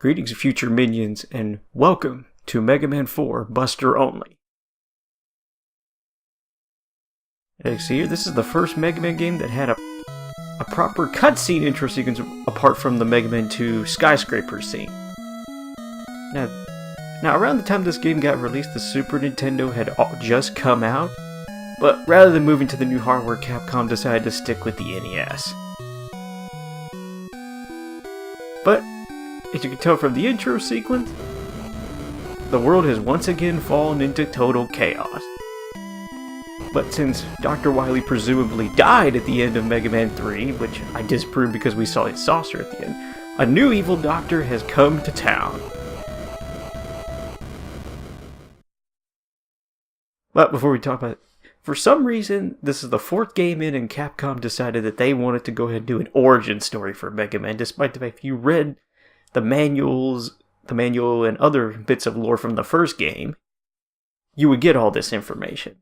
Greetings, future minions, and welcome to Mega Man 4 Buster Only. As you see here, this is the first Mega Man game that had a proper cutscene intro sequence apart from the Mega Man 2 skyscraper scene. Now around the time this game got released, the Super Nintendo had just come out, but rather than moving to the new hardware, Capcom decided to stick with the NES. But as you can tell from the intro sequence, the world has once again fallen into total chaos. But since Dr. Wily presumably died at the end of Mega Man 3, which I disproved because we saw his saucer at the end, a new evil doctor has come to town. But before we talk about it, for some reason, this is the fourth game in and Capcom decided that they wanted to go ahead and do an origin story for Mega Man, despite the fact if you read the manual and other bits of lore from the first game, you would get all this information.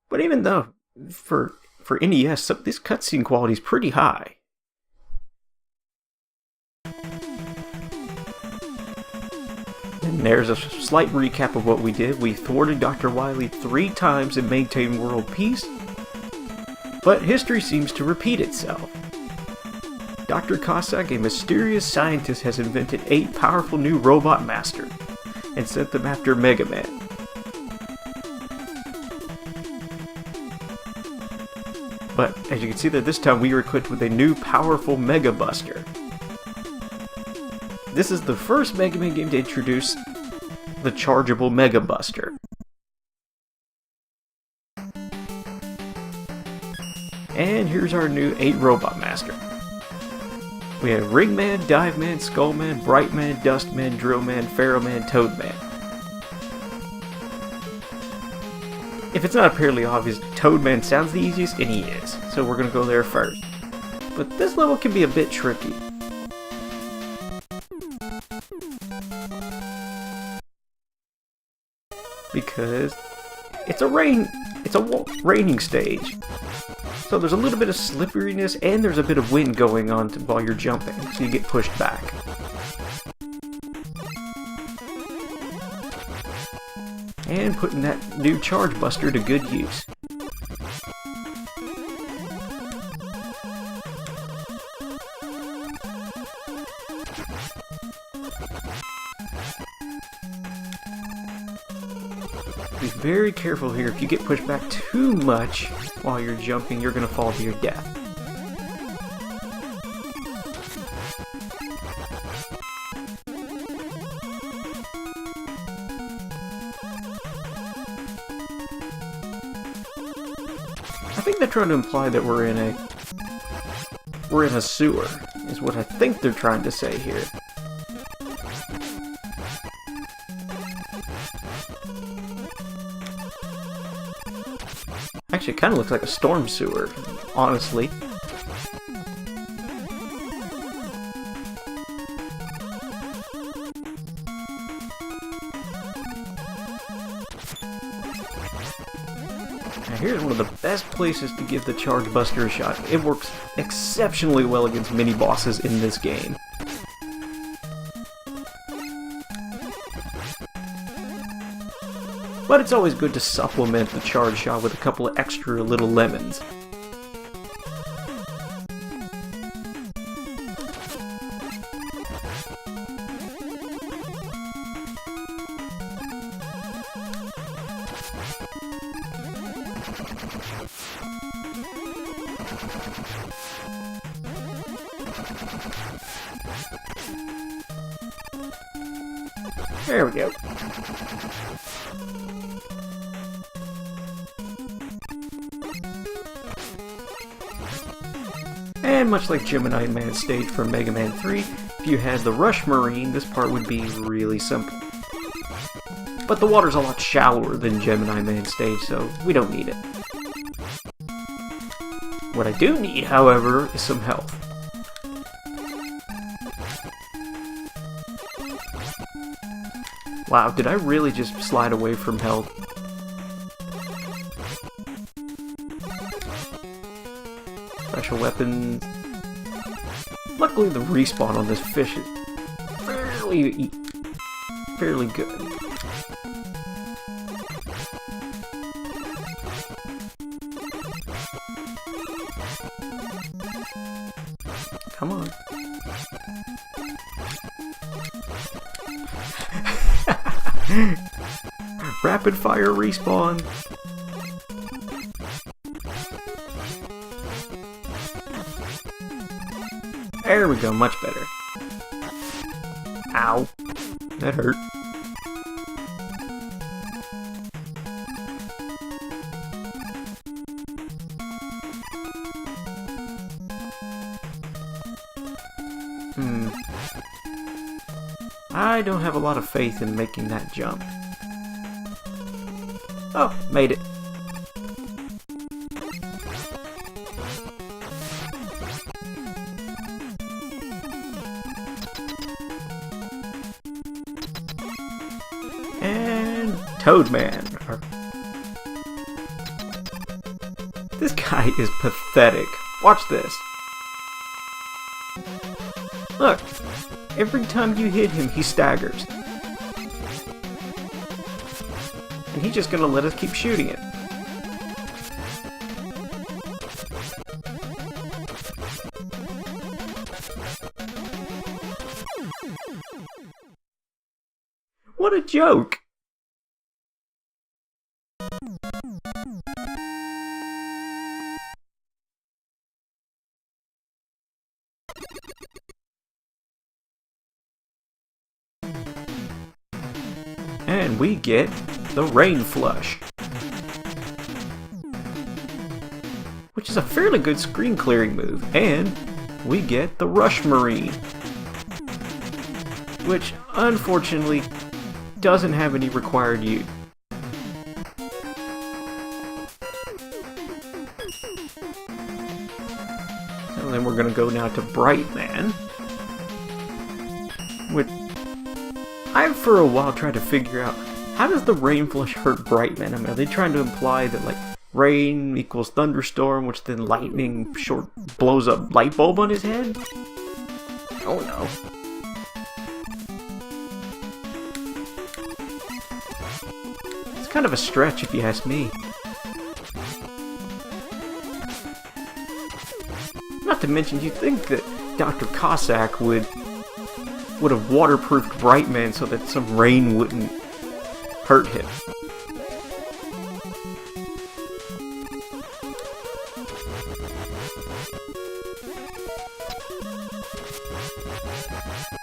But even though, for NES, this cutscene quality is pretty high. And there's a slight recap of what we did. We thwarted Dr. Wily 3 times and maintained world peace. But history seems to repeat itself. Dr. Cossack, a mysterious scientist, has invented 8 powerful new robot masters and sent them after Mega Man. But as you can see that this time we are equipped with a new powerful Mega Buster. This is the first Mega Man game to introduce the chargeable Mega Buster. And here's our new 8 Robot Master. We have Ring Man, Dive Man, Skull Man, Bright Man, Dust Man, Drill Man, Pharaoh Man, Toad Man. If it's not apparently obvious, Toad Man sounds the easiest, and he is, so we're gonna go there first. But this level can be a bit tricky. Because it's a raining stage. So there's a little bit of slipperiness and there's a bit of wind going on while you're jumping, so you get pushed back. And putting that new Charge Buster to good use. Be very careful here. If you get pushed back too much while you're jumping, you're going to fall to your death. I think they're trying to imply that we're in a sewer, is what I think they're trying to say here. Actually, it kind of looks like a storm sewer, honestly. Now here's one of the best places to give the Charge Buster a shot. It works exceptionally well against mini-bosses in this game. But it's always good to supplement the charge shot with a couple of extra little lemons. There we go. And much like Gemini Man stage from Mega Man 3, if you had the Rush Marine, this part would be really simple. But the water's a lot shallower than Gemini Man stage, so we don't need it. What I do need, however, is some health. Wow, did I really just slide away from health? Special weapons. Luckily, the respawn on this fish is fairly good. Come on. Rapid fire respawn. There we go, much better. Ow. That hurt. I don't have a lot of faith in making that jump. Oh, made it. And Toadman. This guy is pathetic. Watch this. Look, every time you hit him, he staggers. And he's just gonna let us keep shooting it. What a joke! And we get the Rain Flush, which is a fairly good screen clearing move. And we get the Rush Marine, which unfortunately doesn't have any required use. So then we're going to go now to Brightman, which I've for a while tried to figure out, how does the Rain Flush hurt Brightman? I mean, are they trying to imply that, like, rain equals thunderstorm, which then lightning blows a light bulb on his head? Oh no. It's kind of a stretch if you ask me. Not to mention, you'd think that Dr. Cossack would have waterproofed Brightman so that some rain wouldn't hurt him.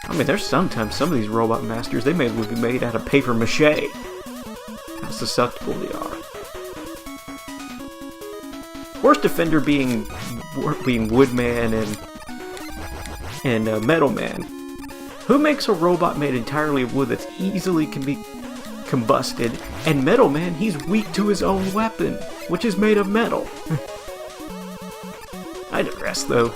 I mean, there's sometimes some of these robot masters, they may as well be made out of paper mache. How susceptible they are. Worst offender being Woodman and Metal Man. Who makes a robot made entirely of wood that's easily can be combusted? And Metal Man, he's weak to his own weapon, which is made of metal. I digress, though.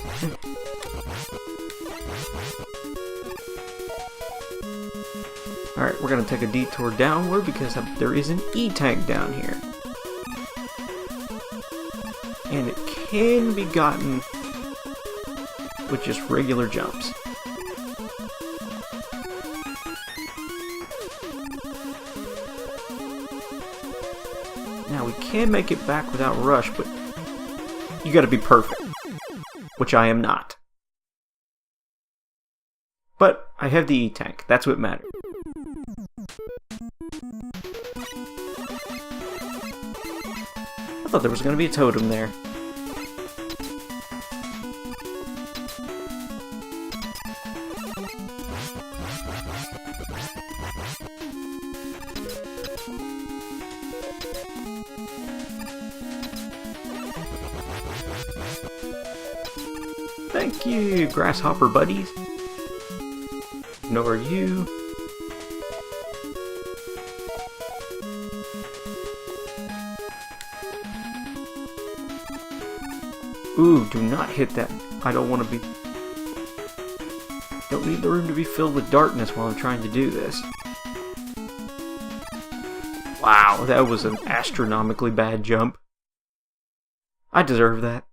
Alright, we're going to take a detour downward because there is an E-tank down here. And it can be gotten with just regular jumps. Now, we can make it back without rush, but you gotta be perfect, which I am not. But I have the E-tank, that's what matters. I thought there was gonna be a totem there. Thank you, grasshopper buddies. Nor you. Ooh, do not hit that. I don't want to be... Don't need the room to be filled with darkness while I'm trying to do this. Wow, that was an astronomically bad jump. I deserve that.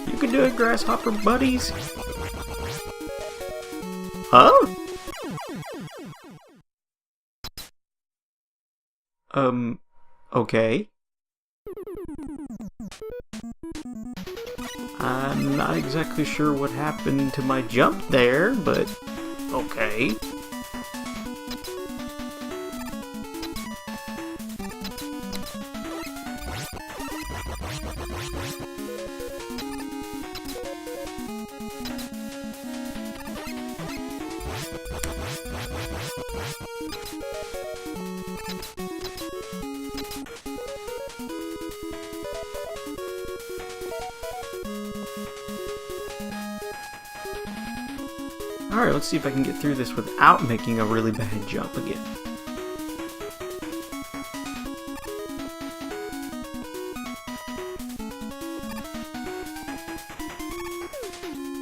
You can do it, grasshopper buddies! Huh? Okay. I'm not exactly sure what happened to my jump there, but okay. Alright, let's see if I can get through this without making a really bad jump again.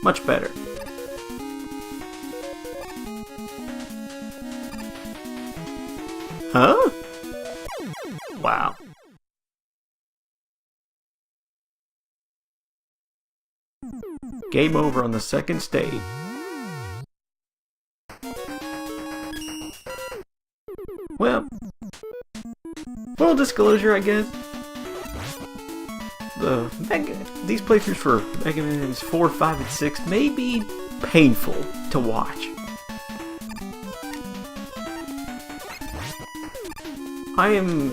Much better. Huh? Wow. Game over on the second stage. Well, full disclosure, I guess. These playthroughs for Mega Man 4, 5, and 6 may be painful to watch. I am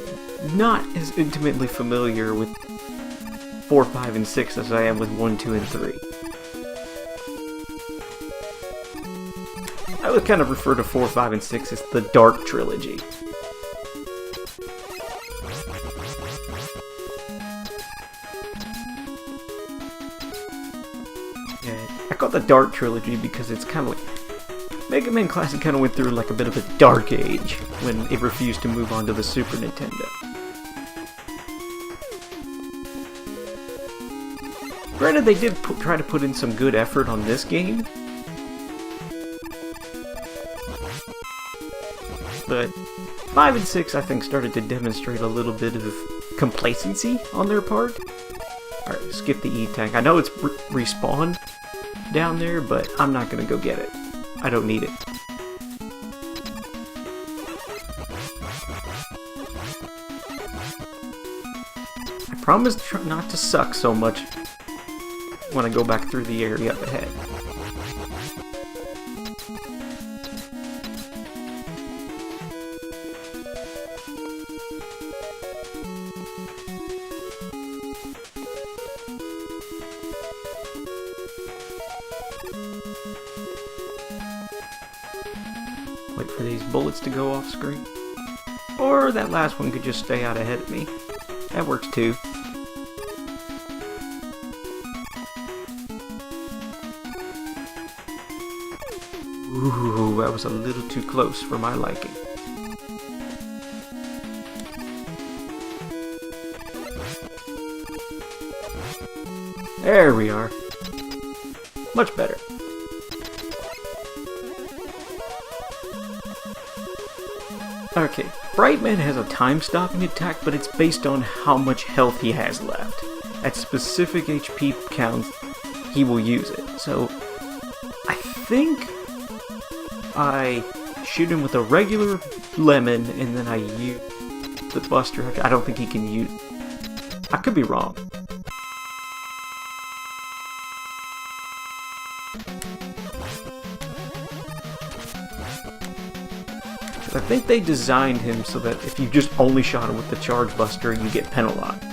not as intimately familiar with 4, 5, and 6 as I am with 1, 2, and 3. I would kind of refer to 4, 5, and 6 as the Dark Trilogy. I call it the Dark Trilogy because it's kind of like Mega Man Classic kind of went through like a bit of a dark age when it refused to move on to the Super Nintendo. Granted, they did try to put in some good effort on this game, but 5 and 6 I think started to demonstrate a little bit of complacency on their part. Alright, skip the E-Tank. I know it's respawned down there, but I'm not gonna go get it. I don't need it. I promise not to suck so much when I go back through the area up ahead. Wait for these bullets to go off screen. Or that last one could just stay out ahead of me. That works too. Ooh, that was a little too close for my liking. There we are. Much better. Okay, Brightman has a time-stopping attack, but it's based on how much health he has left. At specific HP counts, he will use it. So, I think I shoot him with a regular lemon, and then I use the Buster. I don't think he can use... I could be wrong. I think they designed him so that if you just only shot him with the Charge Buster, you get penalized.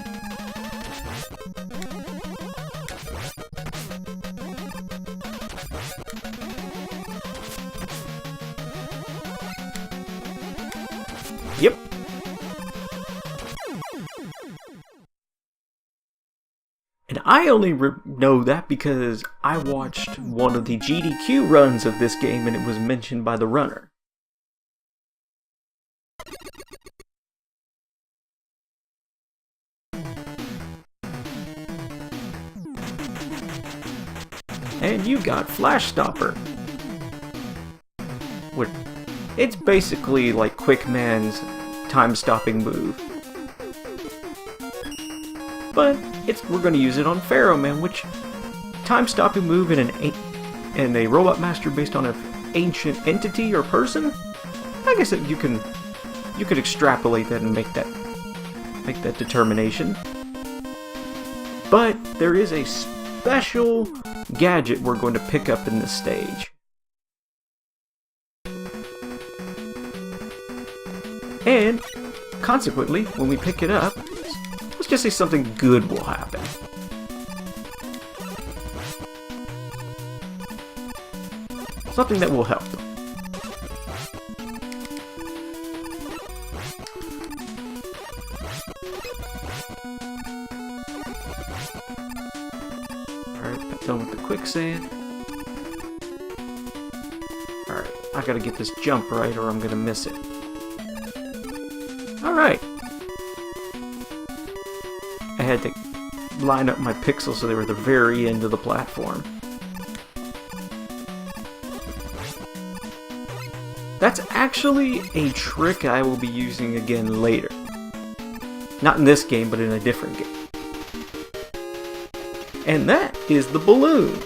Yep. And I only know that because I watched one of the GDQ runs of this game and it was mentioned by the runner. And you got Flash Stopper. It's basically like Quickman's time-stopping move. But we're going to use it on Pharaoh Man, which time-stopping move in a Robot Master based on an ancient entity or person? I guess you could extrapolate that and make that determination. But there is a special gadget we're going to pick up in this stage. And consequently, when we pick it up, let's just say something good will happen. Something that will help. Alright, done with the quicksand. Alright, I gotta get this jump right or I'm gonna miss it. Alright. I had to line up my pixels so they were at the very end of the platform. That's actually a trick I will be using again later. Not in this game, but in a different game. And that is the balloon.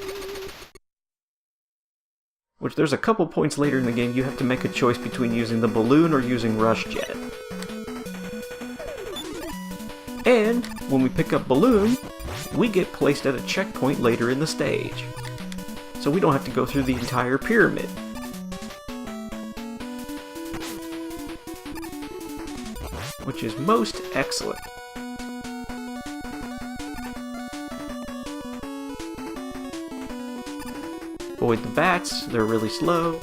Which there's a couple points later in the game you have to make a choice between using the balloon or using Rush Jet. And when we pick up Balloon, we get placed at a checkpoint later in the stage. So we don't have to go through the entire pyramid. Which is most excellent. Avoid the bats, they're really slow.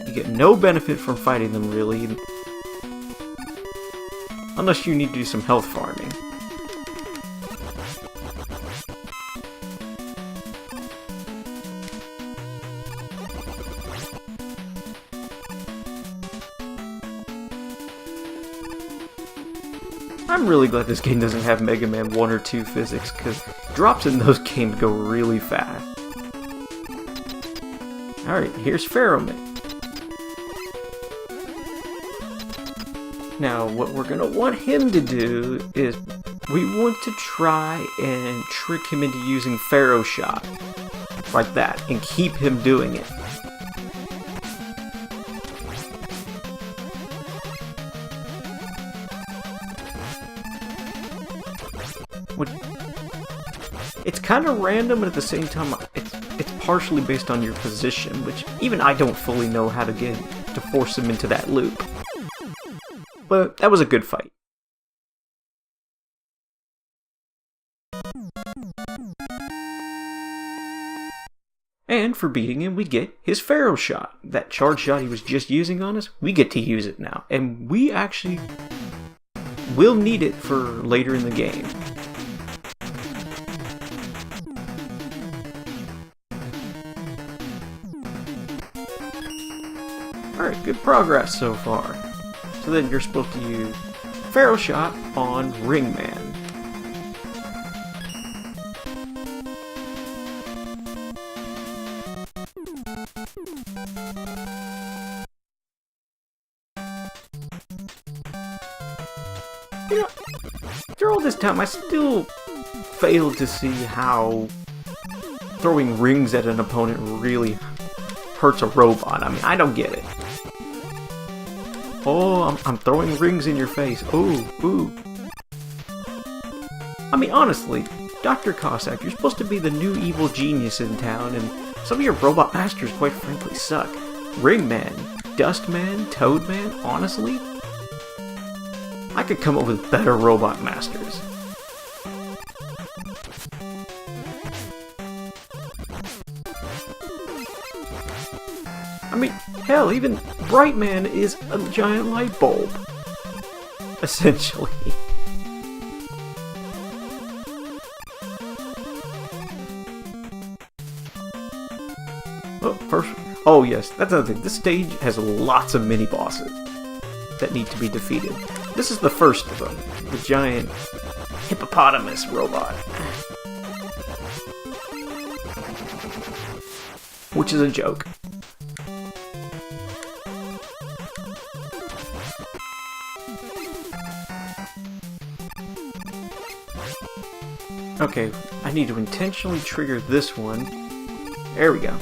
You get no benefit from fighting them really. Unless you need to do some health farming. I'm really glad this game doesn't have Mega Man 1 or 2 physics, because drops in those games go really fast. Alright, here's Pharaoh Man. Now, what we're going to want him to do is we want to try and trick him into using Pharaoh Shot. Like that, and keep him doing it. It's kind of random, but at the same time, it's partially based on your position, which even I don't fully know how to get to force him into that loop. But that was a good fight. And for beating him, we get his Pharaoh Shot. That charge shot he was just using on us, we get to use it now. And we actually will need it for later in the game. Alright, good progress so far. So then you're supposed to use Pharaoh Shot on Ringman. You know, through all this time, I still failed to see how throwing rings at an opponent really hurts a robot. I mean, I don't get it. Oh, I'm throwing rings in your face. Ooh, ooh. I mean, honestly, Dr. Cossack, you're supposed to be the new evil genius in town, and some of your robot masters, quite frankly, suck. Ringman, Dustman, Toadman, honestly, I could come up with better robot masters. I mean, hell, even Brightman is a giant light bulb. Essentially. Oh yes, that's another thing. This stage has lots of mini-bosses that need to be defeated. This is the first of them, the giant hippopotamus robot. which is a joke. Okay, I need to intentionally trigger this one. There we go.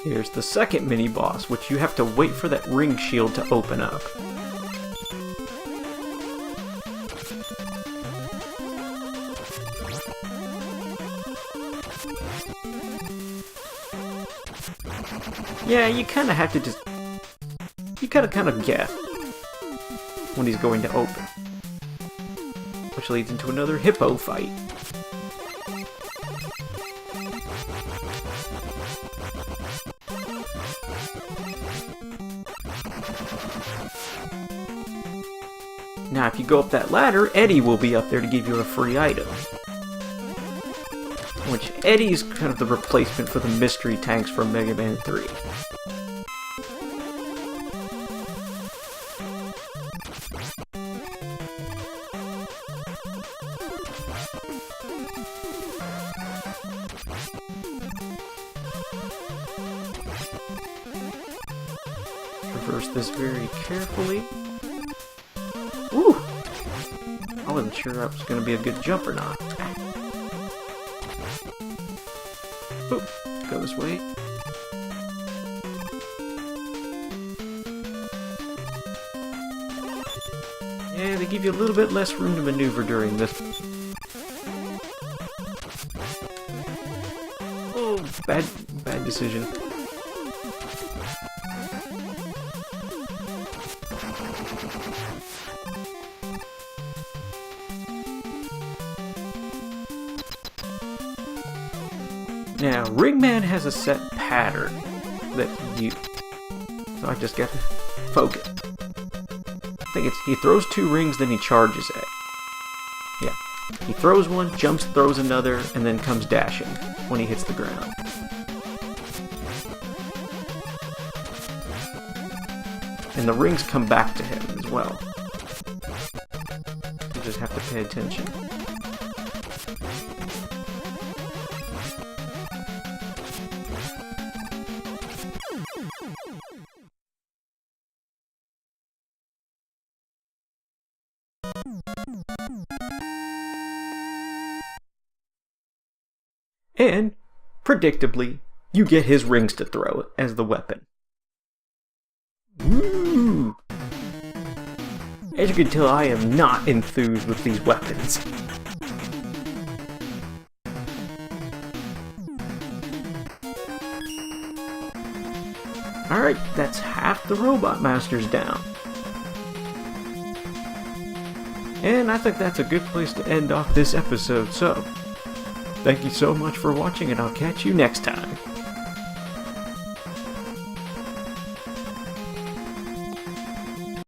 Here's the second mini-boss, which you have to wait for that ring shield to open up. Yeah, you kind of have to just... You kind of guess when he's going to open. Which leads into another hippo fight. Now, if you go up that ladder, Eddie will be up there to give you a free item. Which, Eddie's kind of the replacement for the mystery tanks from Mega Man 3. Traverse this very carefully. Ooh! I wasn't sure that was going to be a good jump or not. Oop, go this way. Yeah, they give you a little bit less room to maneuver during this. Oh, bad decision. Now, Ringman has a set pattern that he uses, so I just gotta focus. I think it's, he throws 2 rings, then he charges it. Yeah, he throws one, jumps, throws another, and then comes dashing when he hits the ground. And the rings come back to him as well. You just have to pay attention. And, predictably, you get his rings to throw as the weapon. Woo! As you can tell, I am not enthused with these weapons. Alright, that's half the Robot Masters down. And I think that's a good place to end off this episode, so... Thank you so much for watching, and I'll catch you next time.